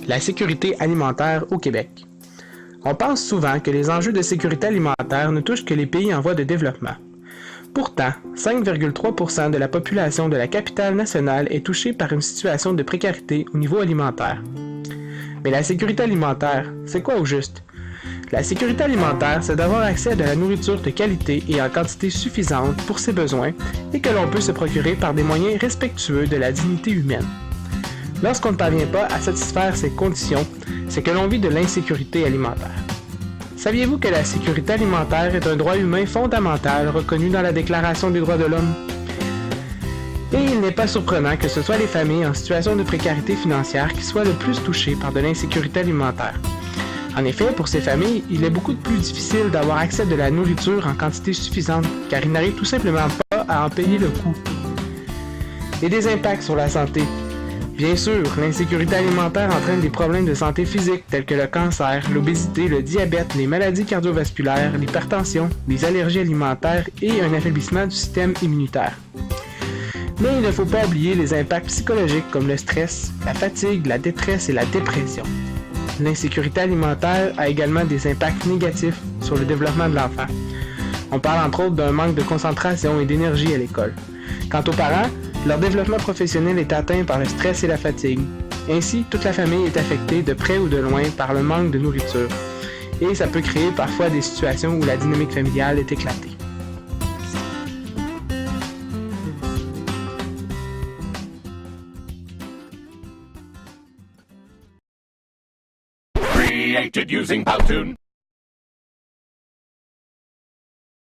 La sécurité alimentaire au Québec. On pense souvent que les enjeux de sécurité alimentaire ne touchent que les pays en voie de développement. Pourtant, 5,3% de la population de la capitale nationale est touchée par une situation de précarité au niveau alimentaire. Mais la sécurité alimentaire, c'est quoi au juste? La sécurité alimentaire, c'est d'avoir accès à de la nourriture de qualité et en quantité suffisante pour ses besoins et que l'on peut se procurer par des moyens respectueux de la dignité humaine. Lorsqu'on ne parvient pas à satisfaire ces conditions, c'est que l'on vit de l'insécurité alimentaire. Saviez-vous que la sécurité alimentaire est un droit humain fondamental reconnu dans la Déclaration des droits de l'homme? Et il n'est pas surprenant que ce soit les familles en situation de précarité financière qui soient le plus touchées par de l'insécurité alimentaire. En effet, pour ces familles, il est beaucoup plus difficile d'avoir accès à de la nourriture en quantité suffisante, car ils n'arrivent tout simplement pas à en payer le coût. Et des impacts sur la santé. Bien sûr, l'insécurité alimentaire entraîne des problèmes de santé physique tels que le cancer, l'obésité, le diabète, les maladies cardiovasculaires, l'hypertension, les allergies alimentaires et un affaiblissement du système immunitaire. Mais il ne faut pas oublier les impacts psychologiques comme le stress, la fatigue, la détresse et la dépression. L'insécurité alimentaire a également des impacts négatifs sur le développement de l'enfant. On parle entre autres d'un manque de concentration et d'énergie à l'école. Quant aux parents, leur développement professionnel est atteint par le stress et la fatigue. Ainsi, toute la famille est affectée de près ou de loin par le manque de nourriture. Et ça peut créer parfois des situations où la dynamique familiale est éclatée. Created using Powtoon.